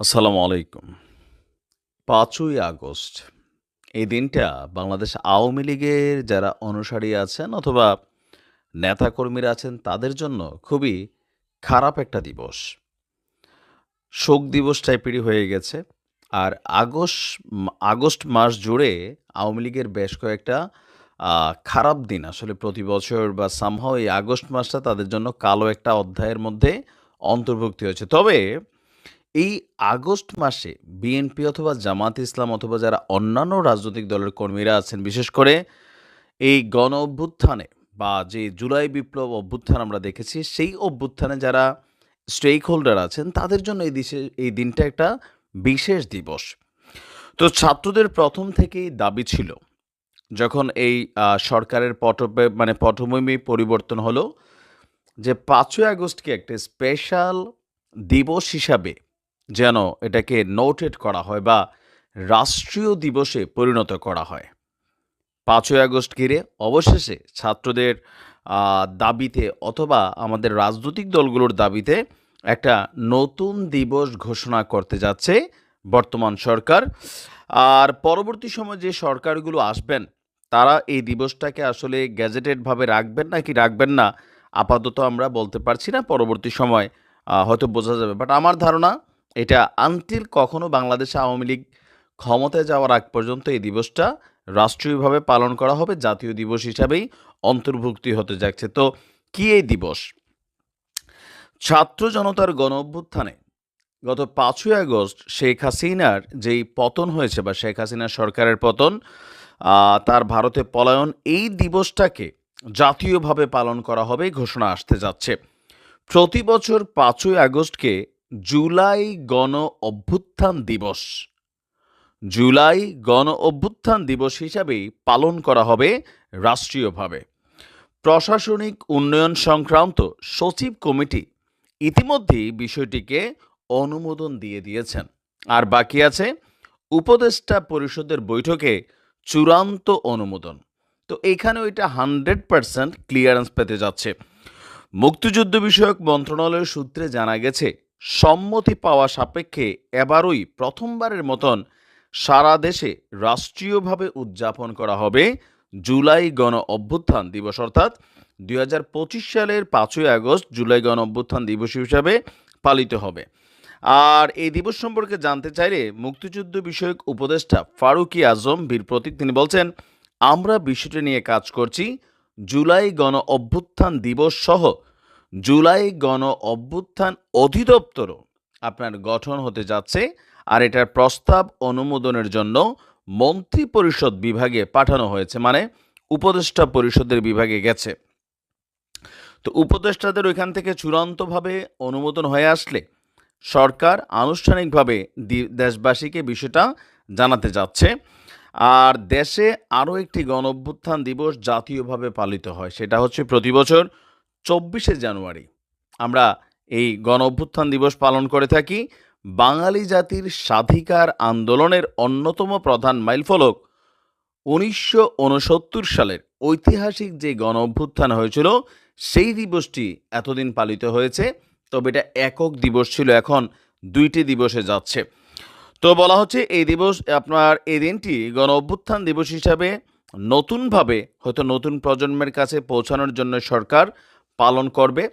আসসালামু আলাইকুম। ৫ই আগস্ট এই দিনটা বাংলাদেশ আওয়ামী লীগের যারা অনুসারী আছেন অথবা নেতাকর্মীরা আছেন তাদের জন্য খুবই খারাপ একটা দিবস। শোক দিবস টাইপেরই হয়ে গেছে। আর আগস্ট মাস জুড়ে আওয়ামী লীগের বেশ কয়েকটা খারাপ দিন আসলে প্রতি বছর বা somehow এই আগস্ট মাসটা তাদের জন্য কালো একটা অধ্যায়ের মধ্যে অন্তর্ভুক্তি হয়েছে। তবে এই আগস্ট মাসে বিএনপি অথবা জামাত ইসলাম অথবা যারা অন্যান্য রাজনৈতিক দলের কর্মীরা আছেন, বিশেষ করে এই গণ-অভ্যুত্থানে বা যে জুলাই বিপ্লব অভ্যুত্থান আমরা দেখেছি, সেই অভ্যুত্থানে যারা স্টেক হোল্ডার আছেন, তাদের জন্য এই দিনটা একটা বিশেষ দিবস। তো ছাত্রদের ১ম থেকেই দাবি ছিল, যখন এই সরকারের পটভূমি পরিবর্তন হলো, যে ৫ই আগস্টকে একটা স্পেশাল দিবস হিসাবে যেন এটাকে নোটেড করা হয় বা রাষ্ট্রীয় দিবসে পরিণত করা হয়। ৫ই আগস্ট ঘিরে অবশেষে ছাত্রদের দাবিতে অথবা আমাদের রাজনৈতিক দলগুলোর দাবিতে একটা নতুন দিবস ঘোষণা করতে যাচ্ছে বর্তমান সরকার। আর পরবর্তী সময়ে যে সরকারগুলো আসবেন, তারা এই দিবসটাকে আসলে গ্যাজেটেডভাবে রাখবেন নাকি রাখবেন না, আপাতত আমরা বলতে পারছি না। পরবর্তী সময় হয়তো বোঝা যাবে। বাট আমার ধারণা এটা আনটিল কখনো বাংলাদেশে আওয়ামী লীগ ক্ষমতায় যাওয়ার আগ পর্যন্ত এই দিবসটা রাষ্ট্রীয়ভাবে পালন করা হবে, জাতীয় দিবস হিসাবেই অন্তর্ভুক্তি হতে যাচ্ছে। তো কি এই দিবস? ছাত্র জনতার গণ-অভ্যুত্থানে গত ৫ই আগস্ট শেখ হাসিনার যেই পতন হয়েছে বা শেখ হাসিনার সরকারের পতন, তার ভারতে পলায়ন, এই দিবসটাকে জাতীয়ভাবে পালন করা হবে ঘোষণা আসতে যাচ্ছে। প্রতি বছর ৫ই আগস্টকে জুলাই গণ অভ্যুত্থান দিবস জুলাই গণ অভ্যুত্থান দিবস হিসাবেই পালন করা হবে রাষ্ট্রীয়ভাবে। প্রশাসনিক উন্নয়ন সংক্রান্ত সচিব কমিটি ইতিমধ্যেই বিষয়টিকে অনুমোদন দিয়ে দিয়েছেন। আর বাকি আছে উপদেষ্টা পরিষদের বৈঠকে চূড়ান্ত অনুমোদন। তো এইখানে ওইটা 100% ক্লিয়ারেন্স পেতে যাচ্ছে। মুক্তিযুদ্ধ বিষয়ক মন্ত্রণালয়ের সূত্রে জানা গেছে, সম্মতি পাওয়া সাপেক্ষে এবারই প্রথমবারের মতন সারা দেশে রাষ্ট্রীয়ভাবে উদযাপন করা হবে জুলাই গণ অভ্যুত্থান দিবস, অর্থাৎ ২০২৫ সালের ৫ই আগস্ট জুলাই গণ অভ্যুত্থান দিবস হিসাবে পালিত হবে। আর এই দিবস সম্পর্কে জানতে চাইলে মুক্তিযুদ্ধ বিষয়ক উপদেষ্টা ফারুকী আজম বীর প্রতীক তিনি বলছেন, আমরা বিষয়টি নিয়ে কাজ করছি। জুলাই গণ অভ্যুত্থান দিবস সহ জুলাই গণ অভ্যুত্থান অধিদপ্তরও আপনার গঠন হতে যাচ্ছে। আর এটার প্রস্তাব অনুমোদনের জন্য মন্ত্রিপরিষদ বিভাগে পাঠানো হয়েছে, মানে উপদেষ্টা পরিষদের বিভাগে গেছে। তো উপদেষ্টাদের ওইখান থেকে চূড়ান্তভাবে অনুমোদন হয়ে আসলে সরকার আনুষ্ঠানিকভাবে দেশবাসীকে বিষয়টা জানাতে যাচ্ছে। আর দেশে আরও একটি গণঅভ্যুত্থান দিবস জাতীয়ভাবে পালিত হয়, সেটা হচ্ছে প্রতি বছর ২৪শে জানুয়ারি আমরা এই গণঅভ্যুত্থান দিবস পালন করে থাকি। বাঙালি জাতির স্বাধিকার আন্দোলনের অন্যতম প্রধান মাইলফলক ১৯৬৯ সালের ঐতিহাসিক যে গণঅভ্যুত্থান হয়েছিল, সেই দিবসটি এতদিন পালিত হয়েছে। তবে এটা একক দিবস ছিল, এখন ২টি দিবসে যাচ্ছে। তো বলা হচ্ছে এই দিনটি গণ অভ্যুত্থান দিবস হিসাবে নতুনভাবে হয়তো নতুন প্রজন্মের কাছে পৌঁছানোর জন্য সরকার পালন করবে।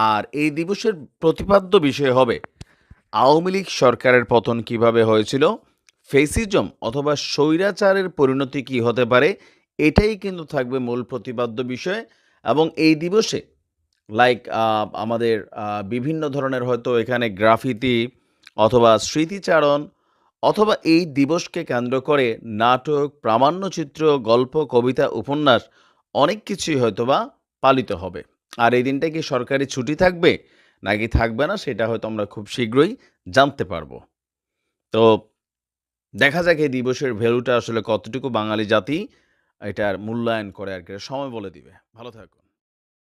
আর এই দিবসের প্রতিপাদ্য বিষয় হবে আওয়ামী লীগ সরকারের পতন কিভাবে হয়েছিল, ফেসিজম অথবা স্বৈরাচারের পরিণতি কি হতে পারে, এটাই কিন্তু থাকবে মূল প্রতিপাদ্য বিষয়। এবং এই দিবসে আমাদের বিভিন্ন ধরনের হয়তো এখানে গ্রাফিতি অথবা স্মৃতিচারণ অথবা এই দিবসকে কেন্দ্র করে নাটক, প্রামাণ্যচিত্র, গল্প, কবিতা, উপন্যাস অনেক কিছুই হয়তোবা পালিত হবে। আর এই দিনটা কি সরকারি ছুটি থাকবে নাকি থাকবে না, সেটা হয়তো আমরা খুব শীঘ্রই জানতে পারবো। তো দেখা যাক এই দিবসের ভ্যালুটা আসলে কতটুকু বাঙালি জাতি এটার মূল্যায়ন করে আর কি, সময় বলে দিবে। ভালো থাকুন।